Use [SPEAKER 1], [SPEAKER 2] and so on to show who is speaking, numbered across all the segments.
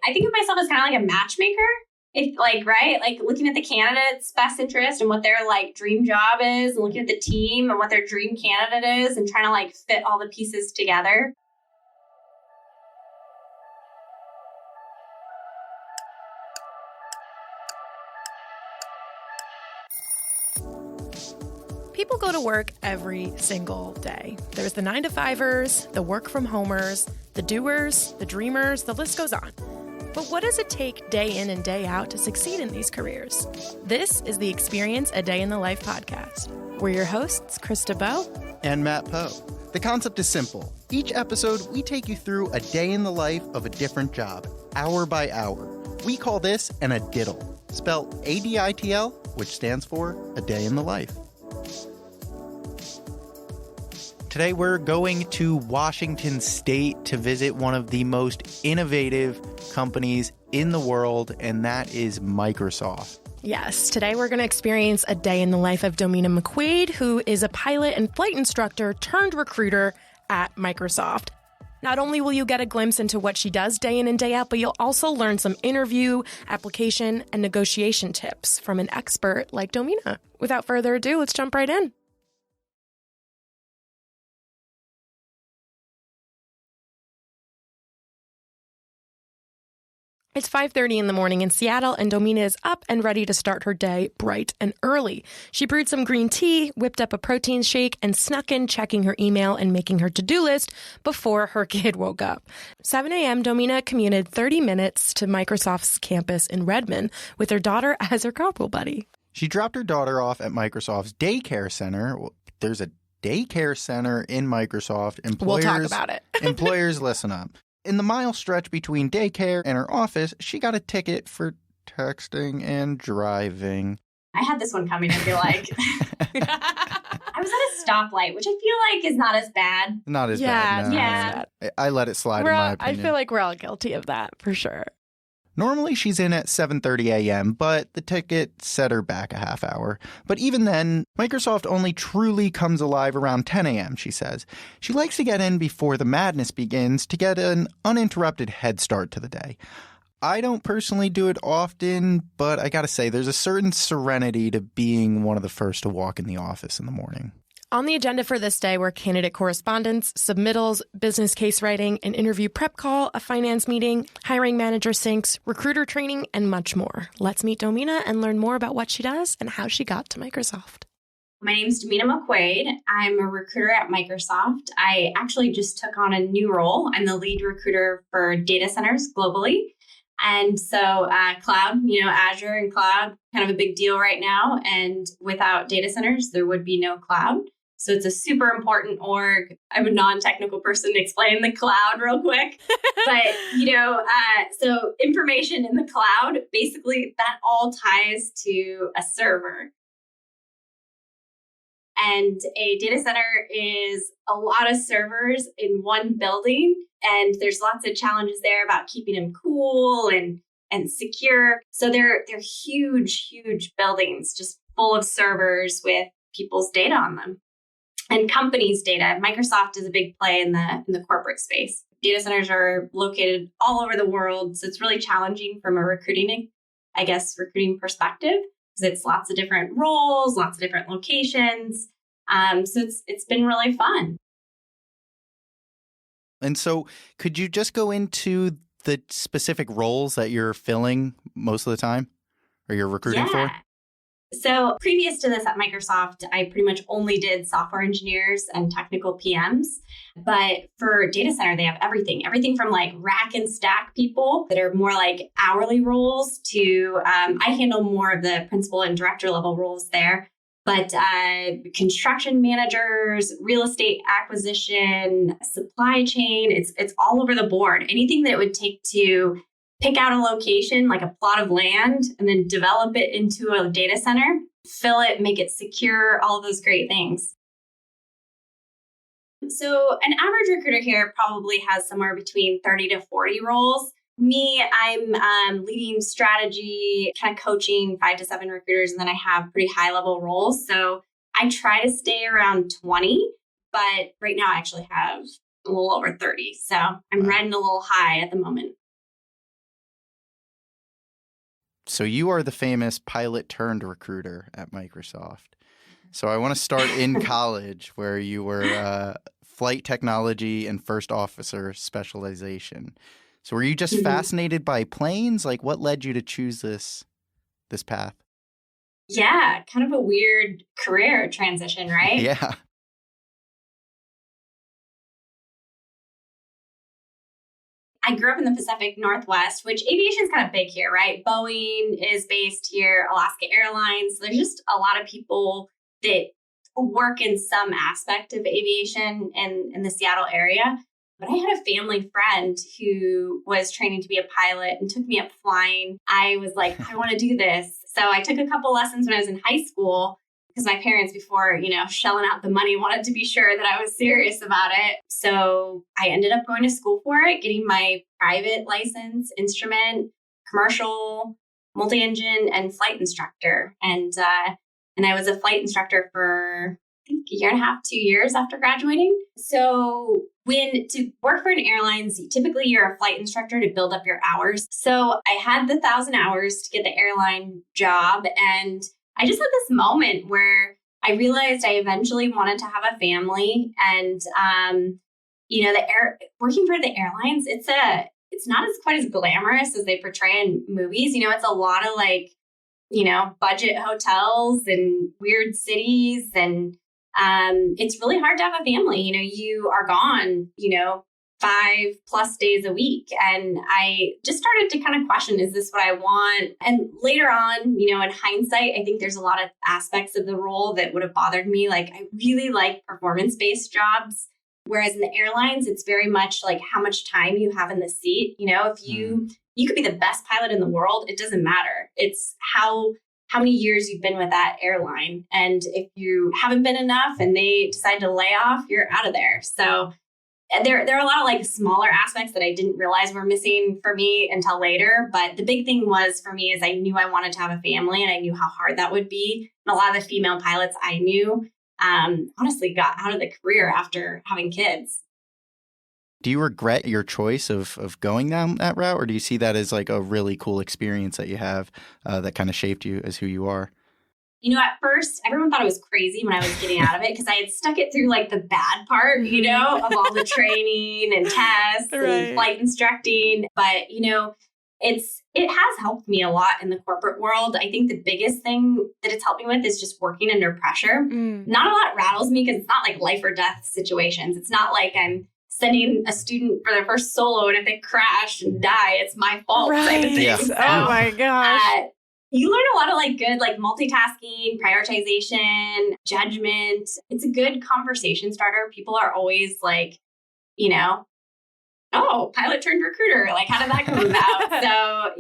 [SPEAKER 1] I think of myself as kind of like a matchmaker. If right, looking at the candidate's best interest and what their dream job is, and looking at the team and what their dream candidate is, and trying to fit all the pieces together.
[SPEAKER 2] People go to work every single day. There's the 9-to-5ers, the work-from-homers, the doers, the dreamers, the list goes on. But what does it take day in and day out to succeed in these careers? This is the Experience a Day in the Life podcast. We're your hosts, Krista Bowe
[SPEAKER 3] and Matt Poe. The concept is simple. Each episode, we take you through a day in the life of a different job, hour by hour. We call this an ADITL, spelled ADITL, which stands for A Day in the Life. Today, we're going to Washington State to visit one of the most innovative companies in the world, and that is Microsoft.
[SPEAKER 2] Yes, today we're going to experience a day in the life of Domina McQuaid, who is a pilot and flight instructor turned recruiter at Microsoft. Not only will you get a glimpse into what she does day in and day out, but you'll also learn some interview, application, and negotiation tips from an expert like Domina. Without further ado, let's jump right in. It's 5:30 in the morning in Seattle, and Domina is up and ready to start her day bright and early. She brewed some green tea, whipped up a protein shake, and snuck in checking her email and making her to-do list before her kid woke up. 7 a.m., Domina commuted 30 minutes to Microsoft's campus in Redmond with her daughter as her carpool buddy.
[SPEAKER 3] She dropped her daughter off at Microsoft's daycare center. There's a daycare center in Microsoft.
[SPEAKER 2] We'll talk about it.
[SPEAKER 3] Employers, listen up. In the mile stretch between daycare and her office, she got a ticket for texting and driving.
[SPEAKER 1] I had this one coming, I feel like. I was at a stoplight, which I feel like is not as bad.
[SPEAKER 3] Not as bad. No.
[SPEAKER 1] Yeah.
[SPEAKER 3] I let it slide, in my opinion.
[SPEAKER 2] I feel like we're all guilty of that, for sure.
[SPEAKER 3] Normally, she's in at 7:30 a.m., but the ticket set her back a half hour. But even then, Microsoft only truly comes alive around 10 a.m., she says. She likes to get in before the madness begins to get an uninterrupted head start to the day. I don't personally do it often, but I gotta say, there's a certain serenity to being one of the first to walk in the office in the morning.
[SPEAKER 2] On the agenda for this day were candidate correspondence, submittals, business case writing, an interview prep call, a finance meeting, hiring manager syncs, recruiter training, and much more. Let's meet Domina and learn more about what she does and how she got to Microsoft.
[SPEAKER 1] My name is Davina Mcquaid. I'm a recruiter at Microsoft. I actually just took on a new role. I'm the lead recruiter for data centers globally. And so cloud, Azure and cloud, kind of a big deal right now. And without data centers, there would be no cloud. So it's a super important org. I'm a non-technical person to explain the cloud real quick. But, so information in the cloud, basically that all ties to a server. And a data center is a lot of servers in one building. And there's lots of challenges there about keeping them cool and secure. So they're huge, huge buildings just full of servers with people's data on them. And companies' data. Microsoft is a big play in the corporate space. Data centers are located all over the world, so it's really challenging from a recruiting perspective, because it's lots of different roles, lots of different locations. So it's been really fun.
[SPEAKER 3] And so, could you just go into the specific roles that you're filling most of the time, or you're recruiting for?
[SPEAKER 1] So previous to this at Microsoft, I pretty much only did software engineers and technical PMs. But for data center, they have everything from rack and stack people that are more like hourly roles to I handle more of the principal and director level roles there. But construction managers, real estate acquisition, supply chain, it's all over the board. Anything that it would take to pick out a location, like a plot of land, and then develop it into a data center, fill it, make it secure, all of those great things. So an average recruiter here probably has somewhere between 30 to 40 roles. Me, I'm leading strategy, kind of coaching 5 to 7 recruiters, and then I have pretty high level roles. So I try to stay around 20, but right now I actually have a little over 30. So I'm riding a little high at the moment.
[SPEAKER 3] So you are the famous pilot turned recruiter at Microsoft. So I want to start in college where you were flight technology and first officer specialization. So were you just fascinated by planes? Like what led you to choose this path?
[SPEAKER 1] Yeah, kind of a weird career transition, right?
[SPEAKER 3] Yeah.
[SPEAKER 1] I grew up in the Pacific Northwest, which aviation is kind of big here, right? Boeing is based here, Alaska Airlines. There's just a lot of people that work in some aspect of aviation in the Seattle area. But I had a family friend who was training to be a pilot and took me up flying. I was like, I want to do this. So I took a couple lessons when I was in high school because my parents, before, shelling out the money, wanted to be sure that I was serious about it. So I ended up going to school for it, getting my private license, instrument, commercial, multi-engine, and flight instructor. And I was a flight instructor for, I think, a year and a half, 2 years after graduating. So to work for an airlines, typically you're a flight instructor to build up your hours. So I had the 1,000 hours to get the airline job. And I just had this moment where I realized I eventually wanted to have a family. And, working for the airlines, it's not quite as glamorous as they portray in movies. It's a lot of budget hotels and weird cities. And it's really hard to have a family. You are gone, 5+ days a week. And I just started to kind of question, is this what I want? And later on, in hindsight, I think there's a lot of aspects of the role that would have bothered me. Like I really like performance-based jobs. Whereas in the airlines, it's very much like how much time you have in the seat. If you could be the best pilot in the world, it doesn't matter. It's how many years you've been with that airline. And if you haven't been enough and they decide to lay off, you're out of there. So there are a lot of smaller aspects that I didn't realize were missing for me until later. But the big thing was for me is I knew I wanted to have a family and I knew how hard that would be. And a lot of the female pilots I knew honestly got out of the career after having kids.
[SPEAKER 3] Do you regret your choice of going down that route, or do you see that as like a really cool experience that you have that kind of shaped you as who you are?
[SPEAKER 1] At first, everyone thought I was crazy when I was getting out of it because I had stuck it through the bad part, of all the training and tests and flight instructing. But, it has helped me a lot in the corporate world. I think the biggest thing that it's helped me with is just working under pressure. Not a lot rattles me because it's not like life or death situations. It's not like I'm sending a student for their first solo and if they crash and die, it's my fault.
[SPEAKER 2] Right.
[SPEAKER 3] Yeah.
[SPEAKER 1] So,
[SPEAKER 2] oh my gosh.
[SPEAKER 1] You learn a lot of good multitasking, prioritization, judgment. It's a good conversation starter. People are always oh, pilot turned recruiter. How did that come about? So,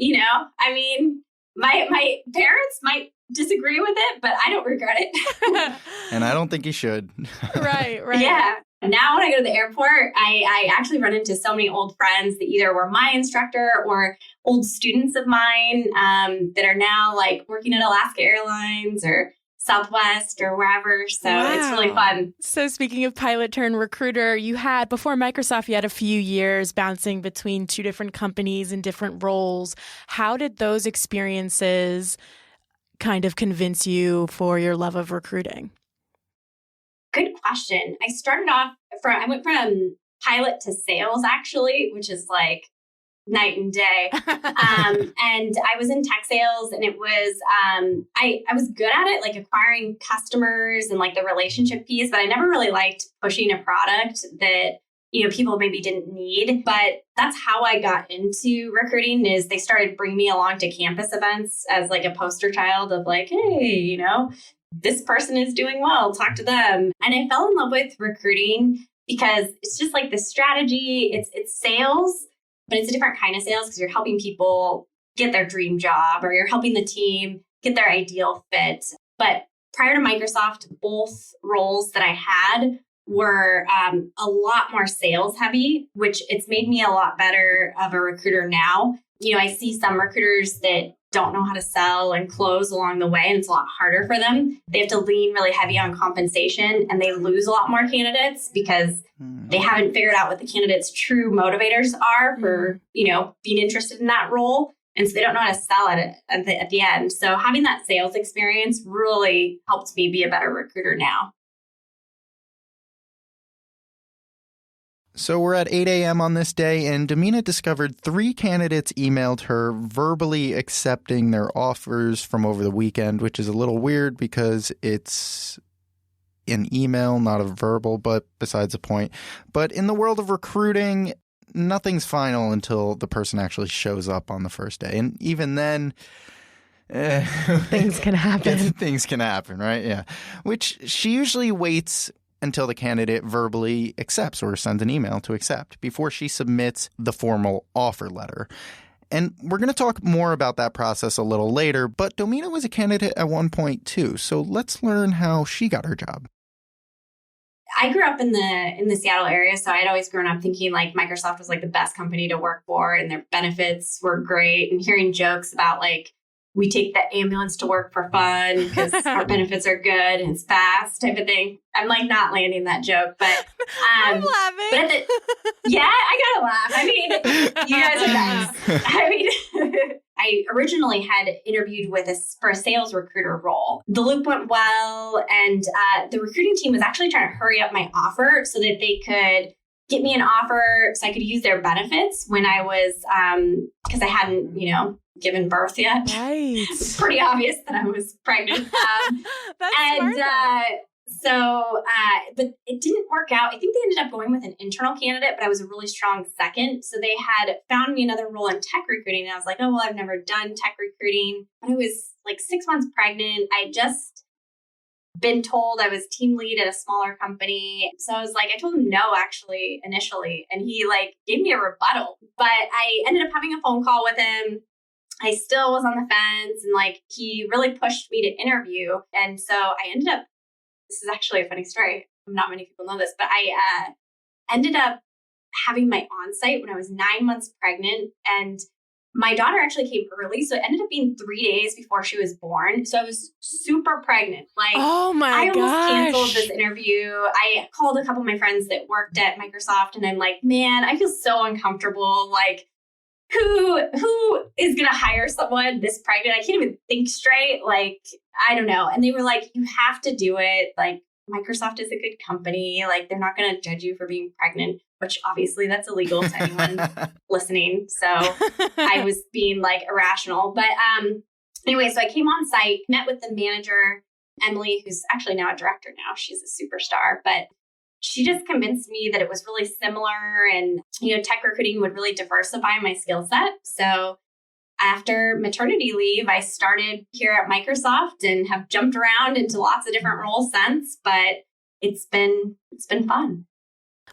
[SPEAKER 1] my parents might disagree with it, but I don't regret it.
[SPEAKER 3] And I don't think you should.
[SPEAKER 2] Right.
[SPEAKER 1] Yeah. Now when I go to the airport, I actually run into so many old friends that either were my instructor or old students of mine that are now working at Alaska Airlines or Southwest or wherever. So It's really fun.
[SPEAKER 2] So speaking of pilot turned recruiter, before Microsoft, you had a few years bouncing between two different companies and different roles. How did those experiences kind of convince you for your love of recruiting?
[SPEAKER 1] Good question. I went from pilot to sales actually, which is night and day. And I was in tech sales and it was, I was good at it, acquiring customers and the relationship piece, but I never really liked pushing a product that, people maybe didn't need. But that's how I got into recruiting is they started bringing me along to campus events as a poster child of hey, this person is doing well, talk to them. And I fell in love with recruiting because it's just the strategy, it's sales, but it's a different kind of sales because you're helping people get their dream job or you're helping the team get their ideal fit. But prior to Microsoft, both roles that I had were a lot more sales heavy, which it's made me a lot better of a recruiter now. I see some recruiters that don't know how to sell and close along the way, and it's a lot harder for them. They have to lean really heavy on compensation and they lose a lot more candidates because they haven't figured out what the candidate's true motivators are for, being interested in that role. And so they don't know how to sell it at the end. So having that sales experience really helped me be a better recruiter now.
[SPEAKER 3] So we're at 8 a.m. on this day, and Davina discovered 3 candidates emailed her verbally accepting their offers from over the weekend, which is a little weird because it's an email, not a verbal, but besides the point. But in the world of recruiting, nothing's final until the person actually shows up on the first day. And even then,
[SPEAKER 2] things can happen.
[SPEAKER 3] Things can happen, right? Yeah. Which she usually waits until the candidate verbally accepts or sends an email to accept before she submits the formal offer letter. And we're going to talk more about that process a little later, but Domina was a candidate at one point too. So let's learn how she got her job.
[SPEAKER 1] I grew up in the Seattle area, so I'd always grown up thinking like Microsoft was like the best company to work for and their benefits were great, and hearing jokes about like we take the ambulance to work for fun because our benefits are good and it's fast type of thing. I'm like not landing that joke, but
[SPEAKER 2] I'm laughing.
[SPEAKER 1] But yeah, I gotta laugh. I mean, you guys are nice. I mean, I originally had interviewed for a sales recruiter role. The loop went well, and the recruiting team was actually trying to hurry up my offer so that they could get me an offer so I could use their benefits when I was, because I hadn't, given birth yet.
[SPEAKER 2] Right.
[SPEAKER 1] It's pretty obvious that I was pregnant.
[SPEAKER 2] That's smart.
[SPEAKER 1] But it didn't work out. I think they ended up going with an internal candidate, but I was a really strong second. So they had found me another role in tech recruiting. And I was like, oh, well, I've never done tech recruiting. But I was like 6 months pregnant. I just been told I was team lead at a smaller company. So I was like, I told him no, actually, initially. And he like gave me a rebuttal. But I ended up having a phone call with him. I still was on the fence, and like he really pushed me to interview. And so I ended up, this is actually a funny story. Not many people know this, but I ended up having my on-site when I was 9 months pregnant, and my daughter actually came early. So it ended up being 3 days before she was born. So I was super pregnant. Like,
[SPEAKER 2] oh my
[SPEAKER 1] I almost
[SPEAKER 2] gosh.
[SPEAKER 1] canceled this interview. I called a couple of my friends that worked at Microsoft, and I'm like, man, I feel so uncomfortable. Like, who is going to hire someone this pregnant? I can't even think straight. Like, I don't know. And they were like, you have to do it. Like, Microsoft is a good company. Like, they're not going to judge you for being pregnant, which obviously that's illegal to anyone listening. So I was being like irrational. But anyway, so I came on site, met with the manager, Emily, who's actually now a director now. She's a superstar. But she just convinced me that it was really similar, and, tech recruiting would really diversify my skill set. So after maternity leave, I started here at Microsoft and have jumped around into lots of different roles since, but it's been fun.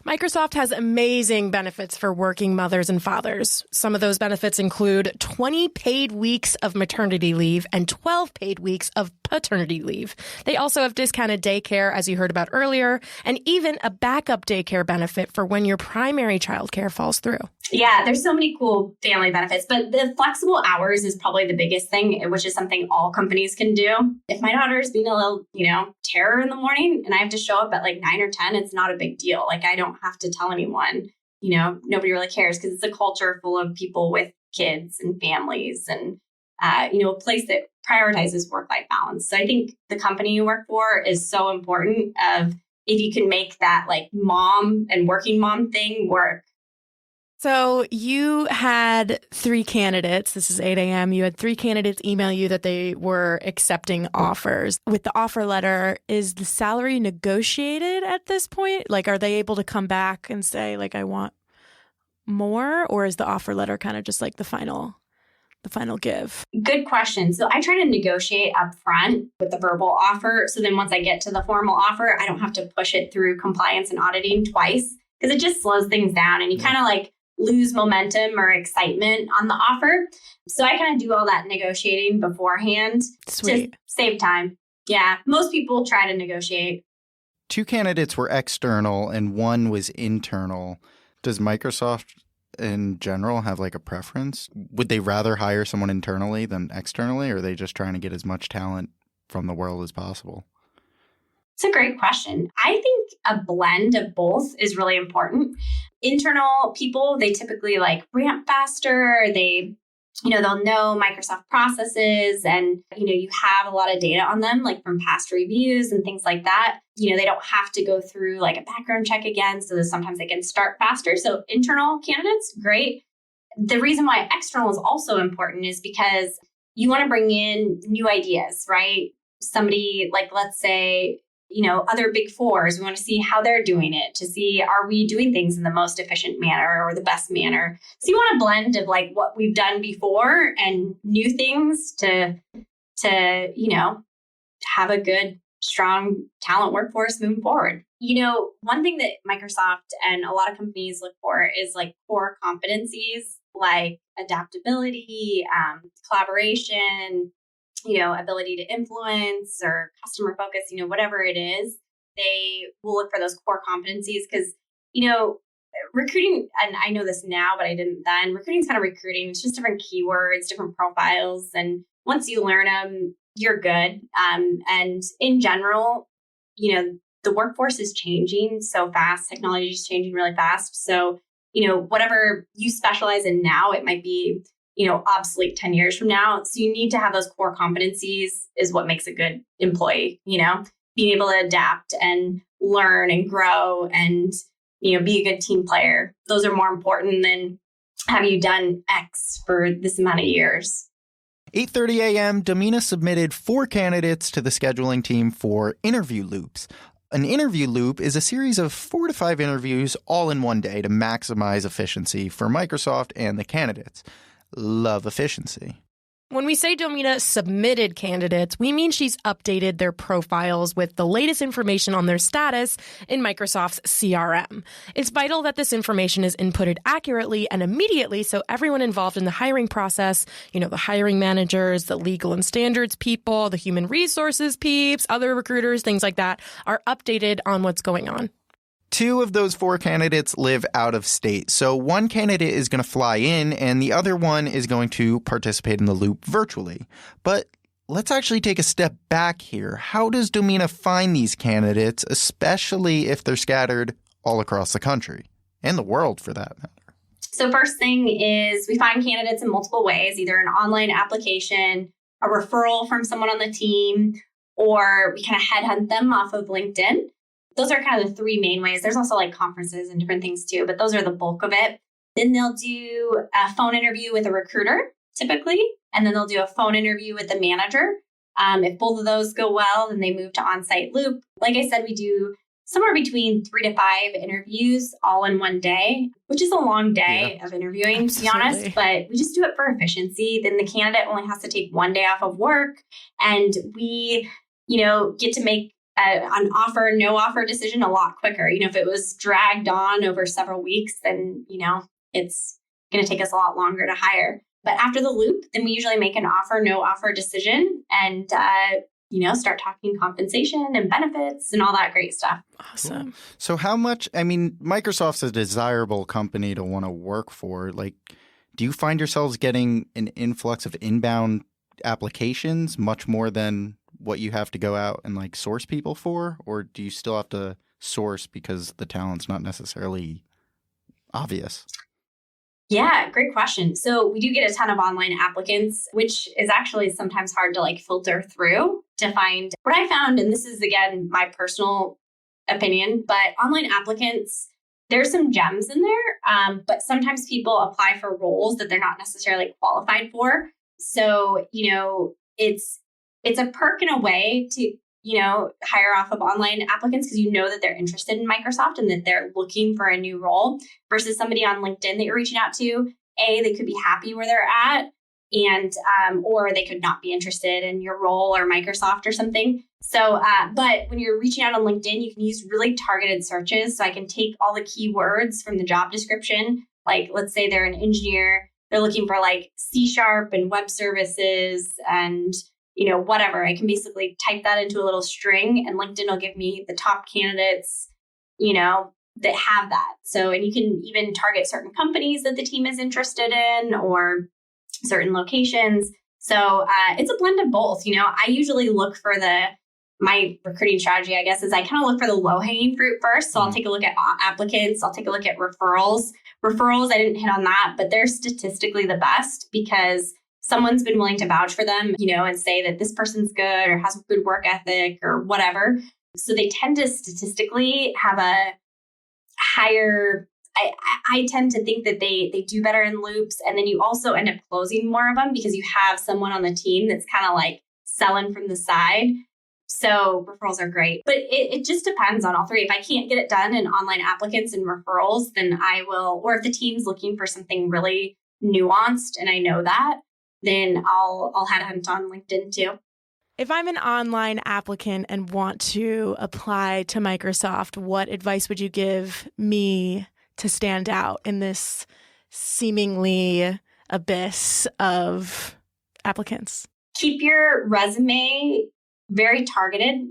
[SPEAKER 2] Microsoft has amazing benefits for working mothers and fathers. Some of those benefits include 20 paid weeks of maternity leave and 12 paid weeks of paternity leave. They also have discounted daycare, as you heard about earlier, and even a backup daycare benefit for when your primary childcare falls through.
[SPEAKER 1] Yeah, there's so many cool family benefits, but the flexible hours is probably the biggest thing, which is something all companies can do. If my daughter's being a little, terror in the morning and I have to show up at like 9 or 10, it's not a big deal. Like, I don't have to tell anyone, nobody really cares because it's a culture full of people with kids and families and, a place that prioritizes work-life balance. So I think the company you work for is so important if you can make that like mom and working mom thing work.
[SPEAKER 2] So you had 3 candidates. This is 8 a.m. You had 3 candidates email you that they were accepting offers. With the offer letter, is the salary negotiated at this point? Like, are they able to come back and say, like, I want more? Or is the offer letter kind of just like the final give?
[SPEAKER 1] Good question. So I try to negotiate up front with the verbal offer. So then once I get to the formal offer, I don't have to push it through compliance and auditing twice, because it just slows things down and you kind of like lose momentum or excitement on the offer. So I kind of do all that negotiating beforehand.
[SPEAKER 2] Sweet.
[SPEAKER 1] To save time. Yeah. Most people try to negotiate.
[SPEAKER 3] 2 candidates were external and 1 was internal. Does Microsoft in general have like a preference? Would they rather hire someone internally than externally, or are they just trying to get as much talent from the world as possible?
[SPEAKER 1] It's a great question. I think a blend of both is really important. Internal people, they typically like ramp faster. They they'll know Microsoft processes and, you have a lot of data on them, like from past reviews and things like that. They don't have to go through like a background check again. So that sometimes they can start faster. So internal candidates, great. The reason why external is also important is because you want to bring in new ideas, right? Somebody like, let's say, other big fours, we want to see how they're doing it, to see, are we doing things in the most efficient manner or the best manner? So you want a blend of like what we've done before and new things to have a good, strong talent workforce moving forward. One thing that Microsoft and a lot of companies look for is like core competencies like adaptability, collaboration, ability to influence or customer focus, whatever it is, they will look for those core competencies because, recruiting, and I know this now, but I didn't then, recruiting is kind of recruiting. It's just different keywords, different profiles. And once you learn them, you're good. And in general, the workforce is changing so fast. Technology is changing really fast. So, whatever you specialize in now, it might be obsolete 10 years from now. So you need to have those core competencies is what makes a good employee, being able to adapt and learn and grow and, be a good team player. Those are more important than have you done X for this amount of years.
[SPEAKER 3] 8:30 a.m., Domina submitted 4 candidates to the scheduling team for interview loops. An interview loop is a series of 4 to 5 interviews all in one day to maximize efficiency for Microsoft and the candidates. Love efficiency.
[SPEAKER 2] When we say Domina submitted candidates, we mean she's updated their profiles with the latest information on their status in Microsoft's CRM. It's vital that this information is inputted accurately and immediately so everyone involved in the hiring process, the hiring managers, the legal and standards people, the human resources peeps, other recruiters, things like that, are updated on what's going on.
[SPEAKER 3] 2 of those 4 candidates live out of state, so one candidate is going to fly in and the other one is going to participate in the loop virtually. But let's actually take a step back here. How does Domina find these candidates, especially if they're scattered all across the country and the world for that matter?
[SPEAKER 1] So first thing is we find candidates in multiple ways, either an online application, a referral from someone on the team, or we kind of headhunt them off of LinkedIn. Those are kind of the 3 main ways. There's also like conferences and different things too, but those are the bulk of it. Then they'll do a phone interview with a recruiter typically, and then they'll do a phone interview with the manager. If both of those go well, then they move to on-site loop. Like I said, we do somewhere between 3 to 5 interviews all in one day, which is a long day of interviewing, to be honest, but we just do it for efficiency. Then the candidate only has to take 1 day off of work, and we, get to make an offer, no offer decision a lot quicker. If it was dragged on over several weeks, then, it's going to take us a lot longer to hire. But after the loop, then we usually make an offer, no offer decision and, start talking compensation and benefits and all that great stuff.
[SPEAKER 2] Awesome.
[SPEAKER 3] Cool. So how much, Microsoft's a desirable company to want to work for. Like, do you find yourselves getting an influx of inbound applications much more than what you have to go out and like source people for? Or do you still have to source because the talent's not necessarily obvious?
[SPEAKER 1] Yeah, great question. So we do get a ton of online applicants, which is actually sometimes hard to like filter through to find what I found. And this is, again, my personal opinion, but online applicants, there's some gems in there. But sometimes people apply for roles that they're not necessarily qualified for. So, it's a perk in a way to, hire off of online applicants because that they're interested in Microsoft and that they're looking for a new role versus somebody on LinkedIn that you're reaching out to. They could be happy where they're at and, or they could not be interested in your role or Microsoft or something. So, but when you're reaching out on LinkedIn, you can use really targeted searches. So I can take all the keywords from the job description. Like, let's say they're an engineer, they're looking for like C# and web services and whatever. I can basically type that into a little string and LinkedIn will give me the top candidates, that have that. So, and you can even target certain companies that the team is interested in or certain locations. So it's a blend of both. I usually look for my recruiting strategy, I guess, is I kind of look for the low hanging fruit first. So I'll take a look at applicants. I'll take a look at referrals Referrals, I didn't hit on that, but they're statistically the best because someone's been willing to vouch for them, and say that this person's good or has a good work ethic or whatever. So they tend to statistically have a higher, I tend to think that they do better in loops. And then you also end up closing more of them because you have someone on the team that's kind of like selling from the side. So referrals are great, but it just depends on all three. If I can't get it done in online applicants and referrals, then I will, or if the team's looking for something really nuanced and I know that, then I'll headhunt on LinkedIn too.
[SPEAKER 2] If I'm an online applicant and want to apply to Microsoft, what advice would you give me to stand out in this seemingly abyss of applicants?
[SPEAKER 1] Keep your resume very targeted.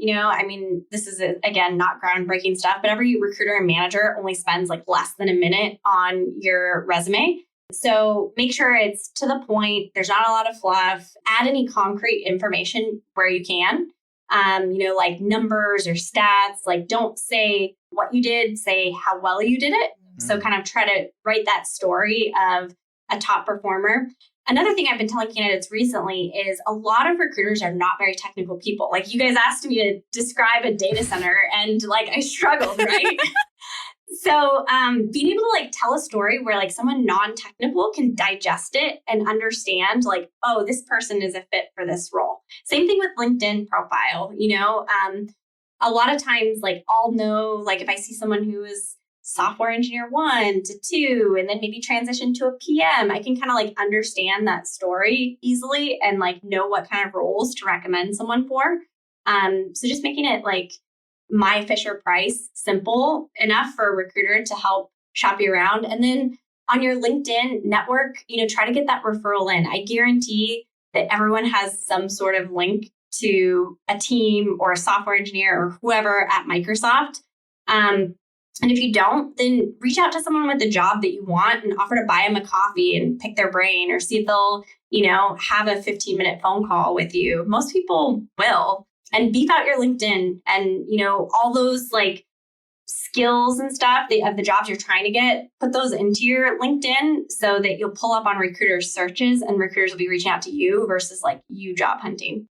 [SPEAKER 1] This is, again, not groundbreaking stuff, but every recruiter and manager only spends like less than a minute on your resume. So make sure it's to the point. There's not a lot of fluff. Add any concrete information where you can, like numbers or stats. Like, don't say what you did, say how well you did it. Mm-hmm. So kind of try to write that story of a top performer. Another thing I've been telling candidates recently is a lot of recruiters are not very technical people. Like, you guys asked me to describe a data center and like I struggled, right? So being able to like tell a story where like someone non-technical can digest it and understand like, oh, this person is a fit for this role. Same thing with LinkedIn profile. A lot of times like I'll know, like if I see someone who is software engineer 1 to 2, and then maybe transition to a PM, I can kind of like understand that story easily and like know what kind of roles to recommend someone for. So just making it like my Fisher Price simple enough for a recruiter to help shop you around. And then on your LinkedIn network, try to get that referral in. I guarantee that everyone has some sort of link to a team or a software engineer or whoever at Microsoft. And if you don't, then reach out to someone with the job that you want and offer to buy them a coffee and pick their brain or see if they'll, have a 15-minute phone call with you. Most people will. And beef out your LinkedIn and, all those like skills and stuff of the jobs you're trying to get, put those into your LinkedIn so that you'll pull up on recruiters' searches and recruiters will be reaching out to you versus like you job hunting.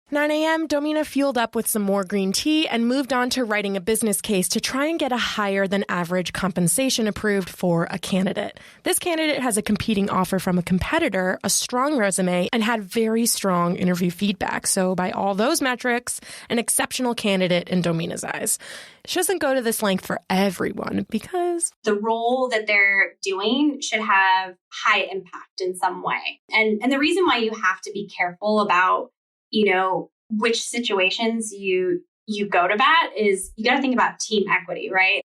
[SPEAKER 2] 9 a.m., Domina fueled up with some more green tea and moved on to writing a business case to try and get a higher than average compensation approved for a candidate. This candidate has a competing offer from a competitor, a strong resume, and had very strong interview feedback. So by all those metrics, an exceptional candidate in Domina's eyes. She doesn't go to this length for everyone because
[SPEAKER 1] the role that they're doing should have high impact in some way. And the reason why you have to be careful about which situations you go to bat is you got to think about team equity, right?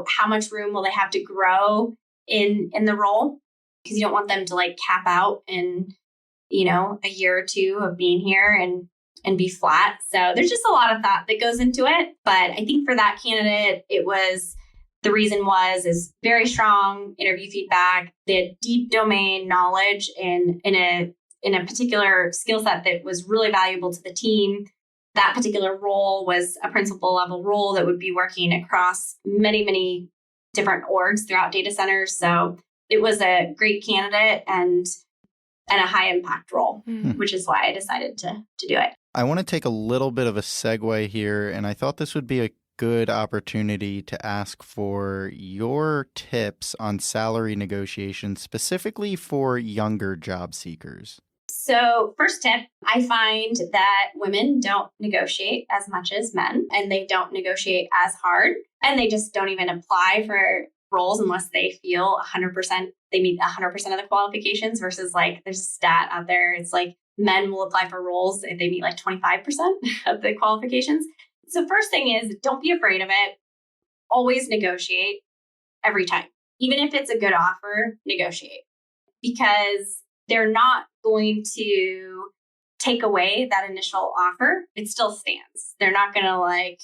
[SPEAKER 1] How much room will they have to grow in the role? Because you don't want them to like cap out in, a year or two of being here and be flat. So there's just a lot of thought that goes into it. But I think for that candidate, the reason is very strong interview feedback. They had deep domain knowledge in a particular skill set that was really valuable to the team. That particular role was a principal level role that would be working across many, many different orgs throughout data centers. So it was a great candidate and a high impact role, which is why I decided to do it.
[SPEAKER 3] I want to take a little bit of a segue here, and I thought this would be a good opportunity to ask for your tips on salary negotiations, specifically for younger job seekers.
[SPEAKER 1] So first tip, I find that women don't negotiate as much as men, and they don't negotiate as hard, and they just don't even apply for roles unless they feel 100%, they meet 100% of the qualifications versus like there's a stat out there. It's like men will apply for roles if they meet like 25% of the qualifications. So first thing is don't be afraid of it. Always negotiate every time. Even if it's a good offer, negotiate because they're not going to take away that initial offer. It still stands. They're not going to like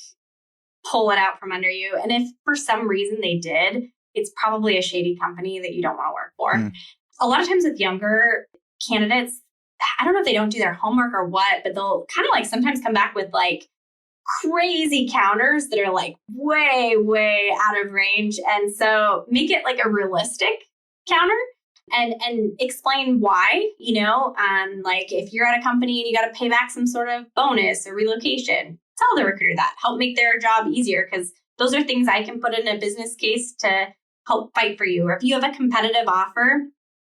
[SPEAKER 1] pull it out from under you. And if for some reason they did, it's probably a shady company that you don't want to work for. A lot of times with younger candidates, I don't know if they don't do their homework or what, but they'll kind of like sometimes come back with like crazy counters that are like way, way out of range. And so make it like a realistic counter and explain why, like if you're at a company and you got to pay back some sort of bonus or relocation, tell the recruiter that, help make their job easier, because those are things I can put in a business case to help fight for you. Or if you have a competitive offer,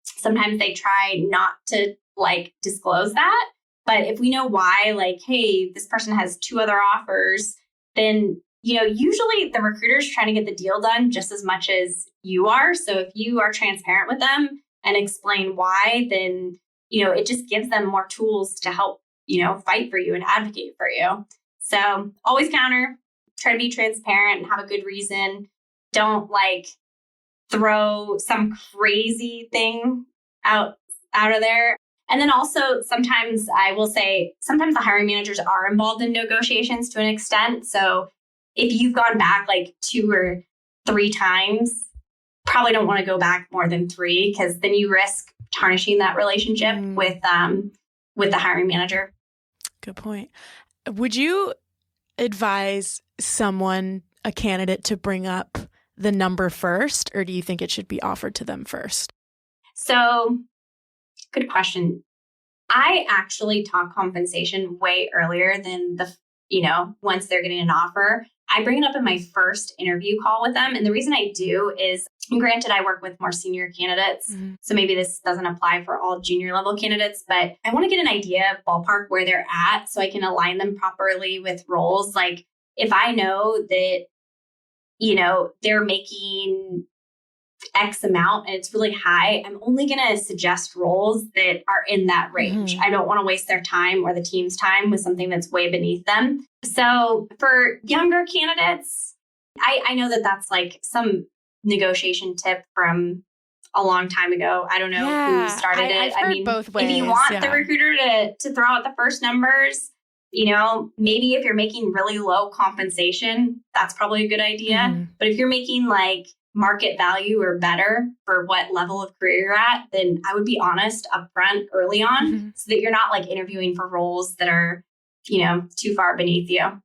[SPEAKER 1] sometimes they try not to like disclose that. But if we know why, like, hey, this person has 2 other offers, then, usually the recruiter's trying to get the deal done just as much as you are. So if you are transparent with them and explain why, then, it just gives them more tools to help, fight for you and advocate for you. So always counter, try to be transparent and have a good reason. Don't like throw some crazy thing out of there. And then also sometimes I will say, sometimes the hiring managers are involved in negotiations to an extent. So if you've gone back like 2 or 3 times, probably don't want to go back more than 3, because then you risk tarnishing that relationship with the hiring manager.
[SPEAKER 2] Good point. Would you advise a candidate, to bring up the number first, or do you think it should be offered to them first?
[SPEAKER 1] So good question. I actually talk compensation way earlier than once they're getting an offer. I bring it up in my first interview call with them. And the reason I do is, granted, I work with more senior candidates. Mm-hmm. So maybe this doesn't apply for all junior level candidates, but I want to get an idea, ballpark, where they're at so I can align them properly with roles. Like if I know that, they're making X amount and it's really high, I'm only going to suggest roles that are in that range. Mm-hmm. I don't want to waste their time or the team's time with something that's way beneath them. So for younger candidates, I know that that's like some negotiation tip from a long time ago. I don't know who started it.
[SPEAKER 2] I've heard both ways.
[SPEAKER 1] If you want the recruiter to throw out the first numbers, maybe if you're making really low compensation, that's probably a good idea. Mm-hmm. But if you're making like market value or better for what level of career you're at, then I would be honest upfront early on, so that you're not like interviewing for roles that are, too far beneath you.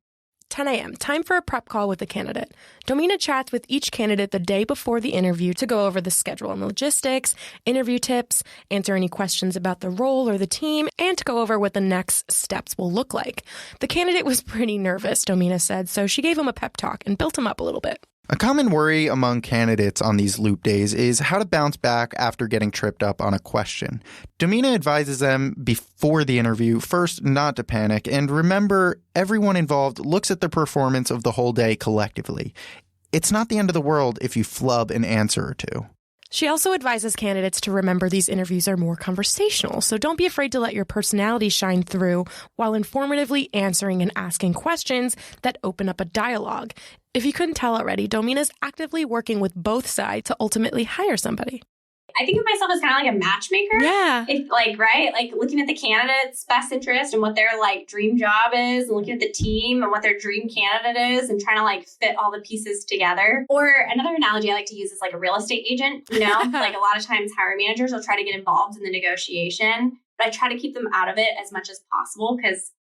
[SPEAKER 2] 10 a.m., time for a prep call with the candidate. Domina chats with each candidate the day before the interview to go over the schedule and logistics, interview tips, answer any questions about the role or the team, and to go over what the next steps will look like. The candidate was pretty nervous, Domina said, so she gave him a pep talk and built him up a little bit.
[SPEAKER 3] A common worry among candidates on these loop days is how to bounce back after getting tripped up on a question. Domina advises them before the interview, first, not to panic, and remember, everyone involved looks at the performance of the whole day collectively. It's not the end of the world if you flub an answer or 2.
[SPEAKER 2] She also advises candidates to remember these interviews are more conversational, so don't be afraid to let your personality shine through while informatively answering and asking questions that open up a dialogue. If you couldn't tell already, Domina's actively working with both sides to ultimately hire somebody.
[SPEAKER 1] I think of myself as kind of like a matchmaker.
[SPEAKER 2] Yeah.
[SPEAKER 1] Like looking at the candidate's best interest and what their like dream job is, and looking at the team and what their dream candidate is, and trying to like fit all the pieces together. Or another analogy I like to use is like a real estate agent, like a lot of times hiring managers will try to get involved in the negotiation, but I try to keep them out of it as much as possible because,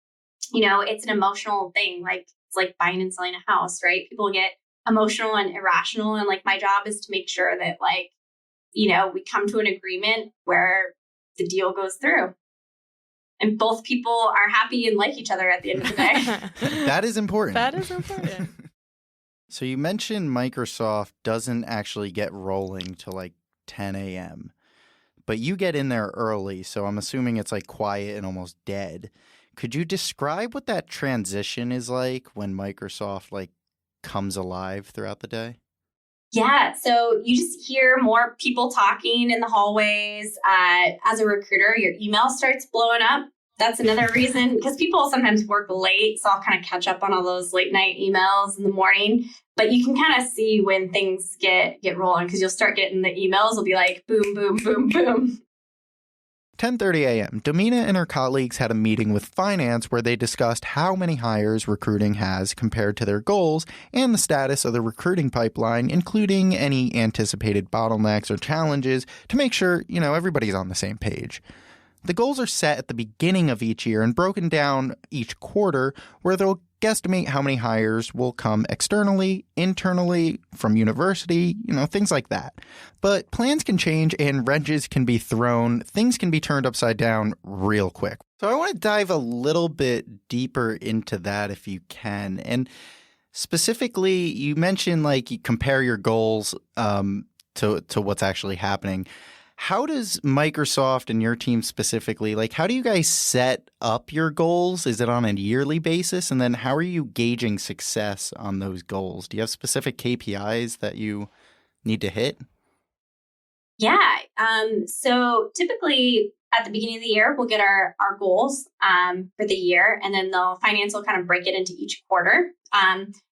[SPEAKER 1] it's an emotional thing. Like it's like buying and selling a house, right? People get emotional and irrational. And like my job is to make sure that like, we come to an agreement where the deal goes through and both people are happy and like each other at the end of the day.
[SPEAKER 3] That is important.
[SPEAKER 2] That is important.
[SPEAKER 3] So you mentioned Microsoft doesn't actually get rolling till like 10 a.m., but you get in there early, so I'm assuming it's like quiet and almost dead. Could you describe what that transition is like when Microsoft like comes alive throughout the day?
[SPEAKER 1] Yeah. So you just hear more people talking in the hallways. As a recruiter, your email starts blowing up. That's another reason, because people sometimes work late. So I'll kind of catch up on all those late night emails in the morning. But you can kind of see when things get rolling, because you'll start getting the emails will be like boom, boom, boom, boom.
[SPEAKER 3] 10:30 a.m., Davina and her colleagues had a meeting with finance where they discussed how many hires recruiting has compared to their goals and the status of the recruiting pipeline, including any anticipated bottlenecks or challenges to make sure, everybody's on the same page. The goals are set at the beginning of each year and broken down each quarter where they'll guesstimate how many hires will come externally, internally, from university, things like that. But plans can change and wrenches can be thrown. Things can be turned upside down real quick. So I want to dive a little bit deeper into that if you can. And specifically, you mentioned you compare your goals to what's actually happening. How does Microsoft and your team specifically, how do you guys set up your goals? Is it on a yearly basis? And then how are you gauging success on those goals? Do you have specific KPIs that you need to hit?
[SPEAKER 1] Yeah. So typically at the beginning of the year, we'll get our goals for the year, and then the finance will kind of break it into each quarter.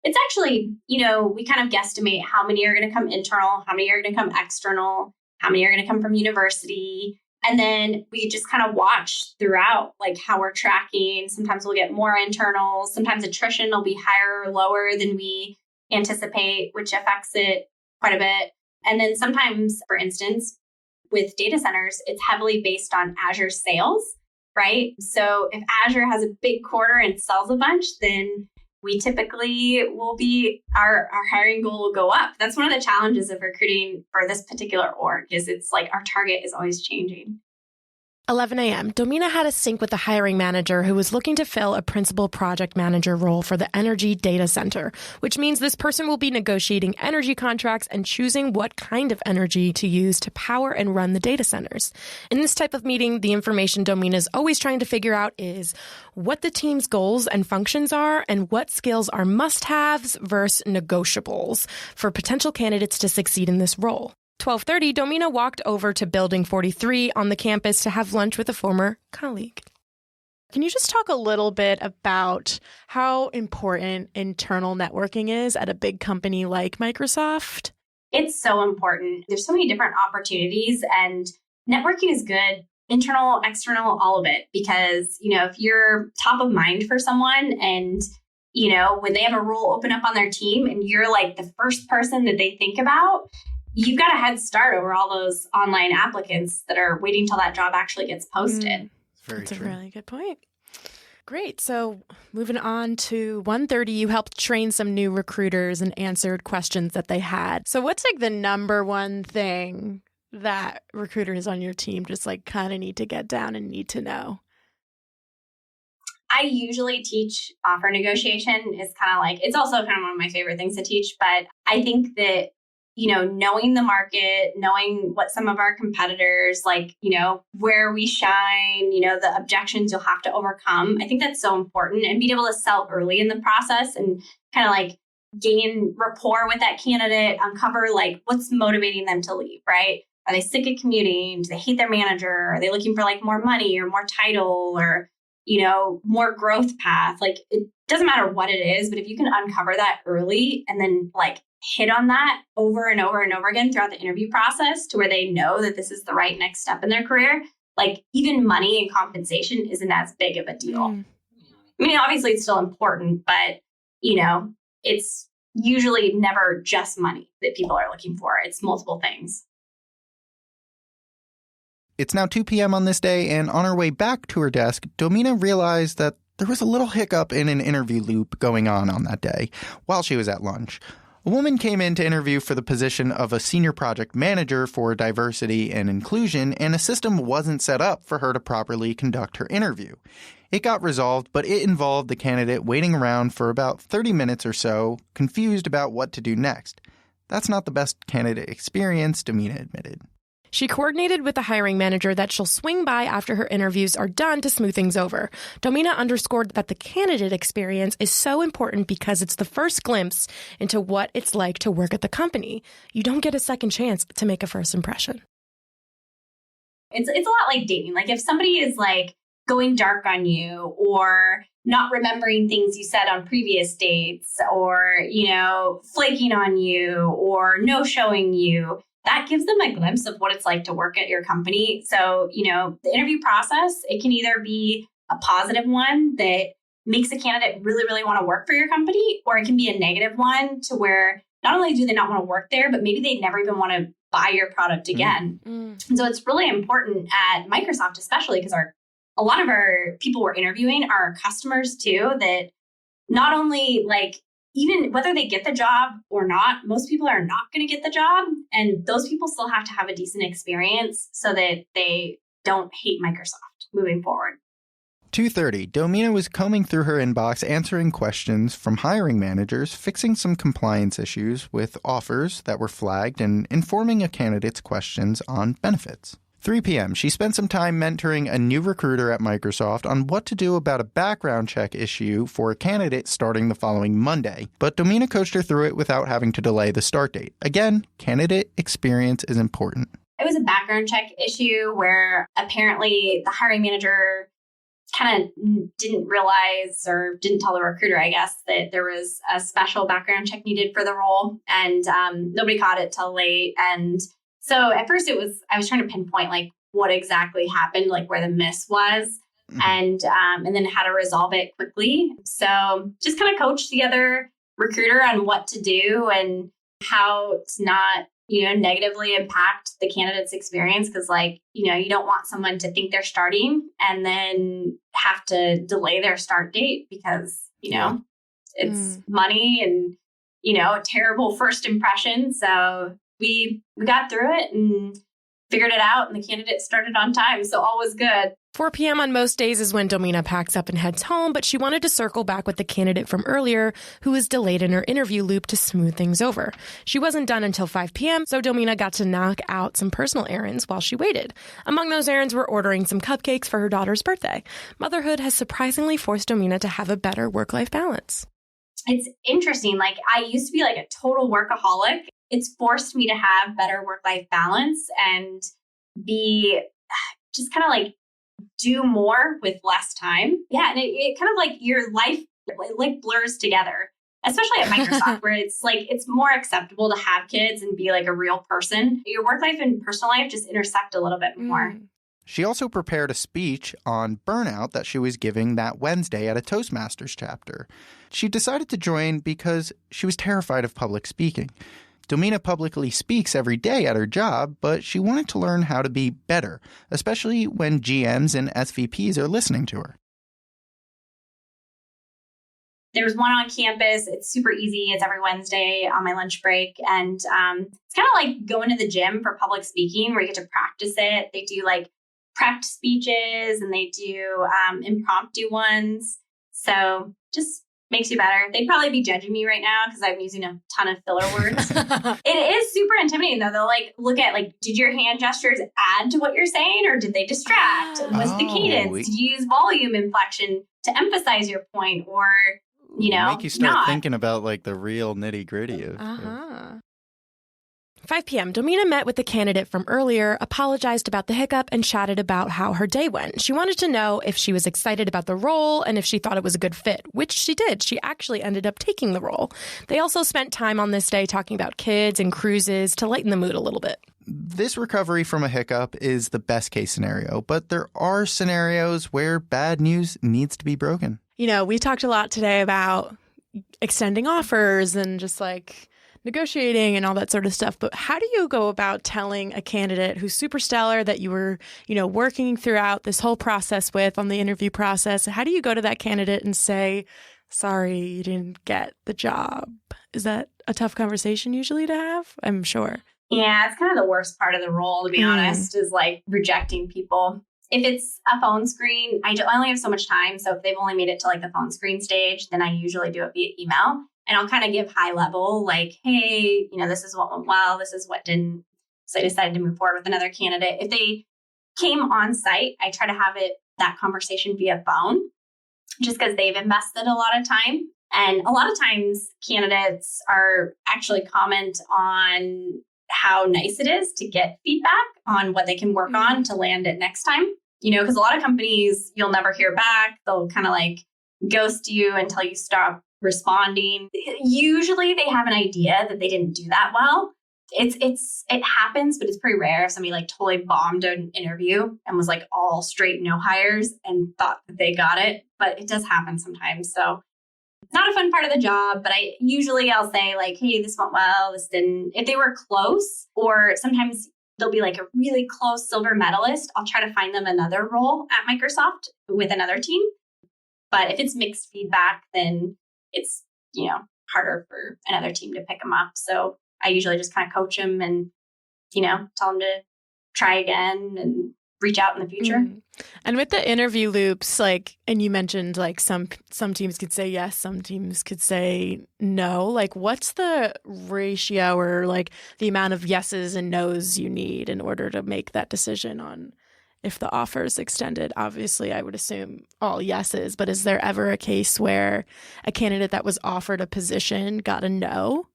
[SPEAKER 1] It's actually, we kind of guesstimate how many are going to come internal, how many are going to come external, how many are going to come from university. And then we just kind of watch throughout how we're tracking. Sometimes we'll get more internals. Sometimes attrition will be higher or lower than we anticipate, which affects it quite a bit. And then sometimes, for instance, with data centers, it's heavily based on Azure sales, right? So if Azure has a big quarter and sells a bunch, then we typically will our hiring goal will go up. That's one of the challenges of recruiting for this particular org is it's our target is always changing.
[SPEAKER 2] 11 a.m., Domina had a sync with the hiring manager who was looking to fill a principal project manager role for the energy data center, which means this person will be negotiating energy contracts and choosing what kind of energy to use to power and run the data centers. In this type of meeting, the information Domina is always trying to figure out is what the team's goals and functions are and what skills are must-haves versus negotiables for potential candidates to succeed in this role. 12:30, Domina walked over to Building 43 on the campus to have lunch with a former colleague. Can you just talk a little bit about how important internal networking is at a big company like Microsoft?
[SPEAKER 1] It's so important. There's so many different opportunities, and networking is good, internal, external, all of it. Because, if you're top of mind for someone and, when they have a role open up on their team and you're the first person that they think about, you've got a head start over all those online applicants that are waiting till that job actually gets posted.
[SPEAKER 2] That's a really good point. Great. So moving on to 1:30, you helped train some new recruiters and answered questions that they had. So what's the number one thing that recruiters on your team just kind of need to get down and need to know?
[SPEAKER 1] I usually teach offer negotiation. It's kind of it's also kind of one of my favorite things to teach, but I think that knowing the market, knowing what some of our competitors where we shine, the objections you'll have to overcome. I think that's so important, and being able to sell early in the process and kind of gain rapport with that candidate, uncover what's motivating them to leave, right? Are they sick of commuting? Do they hate their manager? Are they looking for more money or more title or, more growth path? It doesn't matter what it is, but if you can uncover that early and then hit on that over and over and over again throughout the interview process to where they know that this is the right next step in their career, even money and compensation isn't as big of a deal. I mean, obviously it's still important, but it's usually never just money that people are looking for. It's multiple things.
[SPEAKER 3] It's now 2 p.m. on this day, and on her way back to her desk, Domina realized that there was a little hiccup in an interview loop going on that day while she was at lunch. A woman came in to interview for the position of a senior project manager for diversity and inclusion, and a system wasn't set up for her to properly conduct her interview. It got resolved, but it involved the candidate waiting around for about 30 minutes or so, confused about what to do next. That's not the best candidate experience, Domina admitted.
[SPEAKER 2] She coordinated with the hiring manager that she'll swing by after her interviews are done to smooth things over. Domina underscored that the candidate experience is so important because it's the first glimpse into what it's like to work at the company. You don't get a second chance to make a first impression.
[SPEAKER 1] It's a lot like dating. If somebody is going dark on you or not remembering things you said on previous dates or, flaking on you or no-showing you, that gives them a glimpse of what it's like to work at your company. So, the interview process, it can either be a positive one that makes a candidate really, really want to work for your company, or it can be a negative one to where not only do they not want to work there, but maybe they never even want to buy your product again. And so it's really important at Microsoft, especially because a lot of our people we're interviewing are customers too, that not only like, even whether they get the job or not, most people are not going to get the job. And those people still have to have a decent experience so that they don't hate Microsoft moving forward.
[SPEAKER 3] 2:30, Domina was combing through her inbox, answering questions from hiring managers, fixing some compliance issues with offers that were flagged, and informing a candidate's questions on benefits. 3 p.m., she spent some time mentoring a new recruiter at Microsoft on what to do about a background check issue for a candidate starting the following Monday. But Domina coached her through it without having to delay the start date. Again, candidate experience is important.
[SPEAKER 1] It was a background check issue where apparently the hiring manager kind of didn't realize or didn't tell the recruiter, I guess, that there was a special background check needed for the role. And nobody caught it till late. And so at first I was trying to pinpoint like what exactly happened, like where the miss was, and then how to resolve it quickly. So just kind of coach the other recruiter on what to do and how to not, negatively impact the candidate's experience. Cause like, you don't want someone to think they're starting and then have to delay their start date because, it's money and, a terrible first impression. So we got through it and figured it out, and the candidate started on time. So all was good.
[SPEAKER 2] 4 p.m. on most days is when Domina packs up and heads home, but she wanted to circle back with the candidate from earlier who was delayed in her interview loop to smooth things over. She wasn't done until 5 p.m., so Domina got to knock out some personal errands while she waited. Among those errands were ordering some cupcakes for her daughter's birthday. Motherhood has surprisingly forced Domina to have a better work-life balance.
[SPEAKER 1] It's interesting. Like, I used to be like a total workaholic. It's forced me to have better work-life balance and be just kind of like do more with less time. Yeah. And it kind of like your life like blurs together, especially at Microsoft, where it's like, it's more acceptable to have kids and be like a real person. Your work life and personal life just intersect a little bit more.
[SPEAKER 3] She also prepared a speech on burnout that she was giving that Wednesday at a Toastmasters chapter. She decided to join because she was terrified of public speaking. Domina publicly speaks every day at her job, but she wanted to learn how to be better, especially when GMs and SVPs are listening to her.
[SPEAKER 1] There's one on campus. It's super easy. It's every Wednesday on my lunch break. And it's kind of like going to the gym for public speaking where you get to practice it. They do like prepped speeches and they do impromptu ones. So just makes you better. They'd probably be judging me right now because I'm using a ton of filler words. It is super intimidating though. They'll like look at like, did your hand gestures add to what you're saying or did they distract? What's the cadence? Did you use volume inflection to emphasize your point or,
[SPEAKER 3] make you start thinking about like the real nitty gritty of
[SPEAKER 2] 5 p.m., Domina met with the candidate from earlier, apologized about the hiccup, and chatted about how her day went. She wanted to know if she was excited about the role and if she thought it was a good fit, which she did. She actually ended up taking the role. They also spent time on this day talking about kids and cruises to lighten the mood a little bit.
[SPEAKER 3] This recovery from a hiccup is the best case scenario, but there are scenarios where bad news needs to be broken.
[SPEAKER 2] We talked a lot today about extending offers and just like negotiating and all that sort of stuff. But how do you go about telling a candidate who's super stellar that you were, working throughout this whole process with on the interview process? How do you go to that candidate and say, sorry, you didn't get the job? Is that a tough conversation usually to have? I'm sure.
[SPEAKER 1] Yeah, it's kind of the worst part of the role, to be honest, is like rejecting people. If it's a phone screen, I only have so much time. So if they've only made it to like the phone screen stage, then I usually do it via email. And I'll kind of give high level, like, hey, this is what went well, this is what didn't. So I decided to move forward with another candidate. If they came on site, I try to have that conversation via phone, just because they've invested a lot of time. And a lot of times candidates are actually comment on how nice it is to get feedback on what they can work on to land it next time. Because a lot of companies, you'll never hear back. They'll kind of like ghost you until you stop responding. Usually they have an idea that they didn't do that well. It happens, but it's pretty rare if somebody like totally bombed an interview and was like all straight no hires and thought that they got it. But it does happen sometimes. So it's not a fun part of the job, but I'll say like, hey, this went well, this didn't. If they were close, or sometimes they'll be like a really close silver medalist, I'll try to find them another role at Microsoft with another team. But if it's mixed feedback, then it's, harder for another team to pick them up. So I usually just kind of coach them and, tell them to try again and reach out in the future.
[SPEAKER 2] Mm. And with the interview loops, and you mentioned some teams could say yes, some teams could say no. What's the ratio or the amount of yeses and nos you need in order to make that decision on if the offer is extended? Obviously, I would assume all yeses, but is there ever a case where a candidate that was offered a position got a no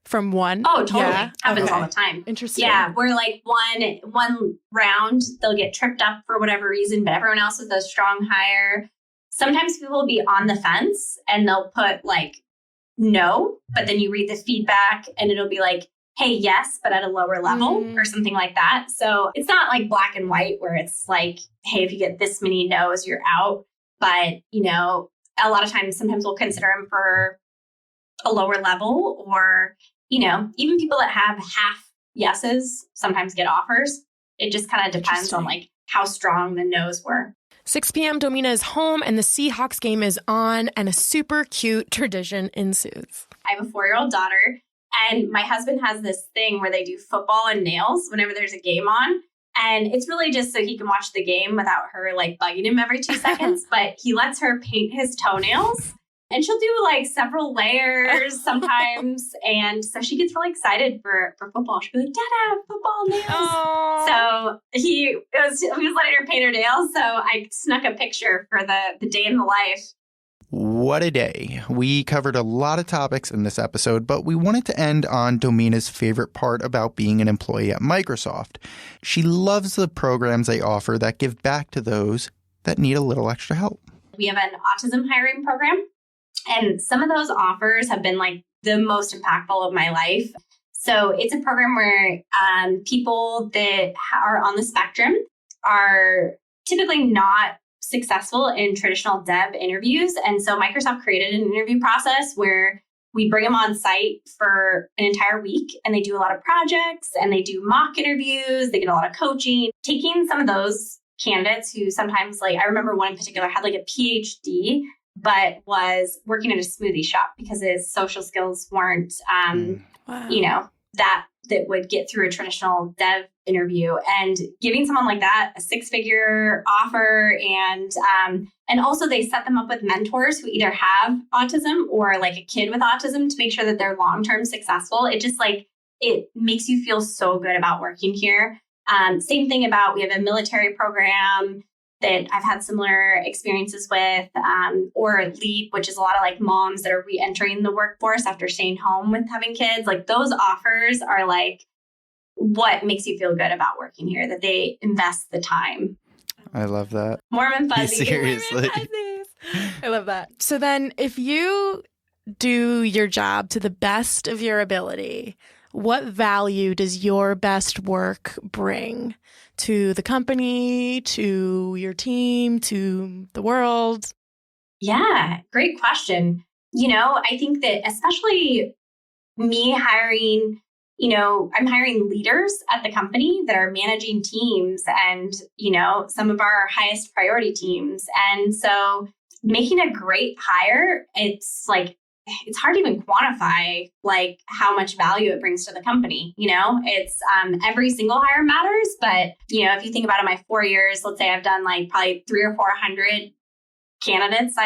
[SPEAKER 2] from one?
[SPEAKER 1] Oh, totally.
[SPEAKER 2] Yeah.
[SPEAKER 1] Happens all the time.
[SPEAKER 2] Interesting.
[SPEAKER 1] Yeah, where one round, they'll get tripped up for whatever reason, but everyone else is a strong hire. Sometimes people will be on the fence and they'll put no, but then you read the feedback and it'll be hey, yes, but at a lower level or something like that. So it's not black and white where it's hey, if you get this many no's, you're out. But, a lot of times, sometimes we'll consider them for a lower level or, even people that have half yeses sometimes get offers. It just kind of depends on how strong the no's were.
[SPEAKER 2] 6 p.m. Domina is home and the Seahawks game is on and a super cute tradition ensues.
[SPEAKER 1] I have a 4-year-old daughter. And my husband has this thing where they do football and nails whenever there's a game on. And it's really just so he can watch the game without her bugging him every 2 seconds. But he lets her paint his toenails and she'll do several layers sometimes. And so she gets really excited for football. She'll be Dada, football nails.
[SPEAKER 2] Aww.
[SPEAKER 1] So he was letting her paint her nails. So I snuck a picture for the day in the life.
[SPEAKER 3] What a day. We covered a lot of topics in this episode, but we wanted to end on Domina's favorite part about being an employee at Microsoft. She loves the programs they offer that give back to those that need a little extra help.
[SPEAKER 1] We have an autism hiring program, and some of those offers have been the most impactful of my life. So it's a program where people that are on the spectrum are typically not successful in traditional dev interviews. And so Microsoft created an interview process where we bring them on site for an entire week and they do a lot of projects and they do mock interviews. They get a lot of coaching, taking some of those candidates who sometimes I remember one in particular had a PhD, but was working at a smoothie shop because his social skills weren't,
[SPEAKER 2] Wow.
[SPEAKER 1] that would get through a traditional dev interview, and giving someone like that a 6-figure offer. And also they set them up with mentors who either have autism or a kid with autism to make sure that they're long-term successful. It just it makes you feel so good about working here. Same thing about, we have a military program that I've had similar experiences with, or LEAP, which is a lot of moms that are re-entering the workforce after staying home with having kids. Those offers are what makes you feel good about working here, that they invest the time.
[SPEAKER 3] I love that.
[SPEAKER 1] Warm and fuzzy.
[SPEAKER 3] Seriously.
[SPEAKER 2] I love that. So then if you do your job to the best of your ability, what value does your best work bring to the company, to your team, to the world?
[SPEAKER 1] Yeah, great question. I think that especially me hiring, I'm hiring leaders at the company that are managing teams and, some of our highest priority teams. And so making a great hire, it's hard to even quantify how much value it brings to the company. It's every single hire matters. But, if you think about it, my 4 years, let's say I've done probably 300 or 400 candidates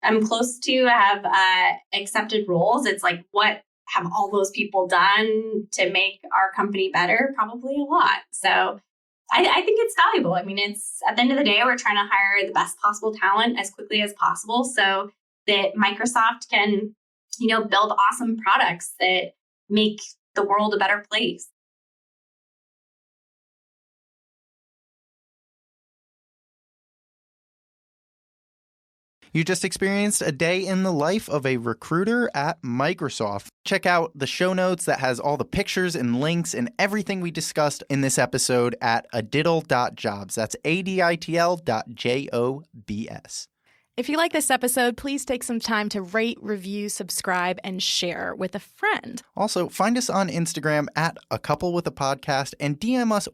[SPEAKER 1] I'm close to have accepted roles. It's what have all those people done to make our company better? Probably a lot. So I think it's valuable. It's at the end of the day, we're trying to hire the best possible talent as quickly as possible so that Microsoft can, build awesome products that make the world a better place.
[SPEAKER 3] You just experienced a day in the life of a recruiter at Microsoft. Check out the show notes that has all the pictures and links and everything we discussed in this episode at aditl.jobs. That's aditl.jobs.
[SPEAKER 2] If you like this episode, please take some time to rate, review, subscribe, and share with a friend.
[SPEAKER 3] Also, find us on Instagram at A Couple With a Podcast and DM us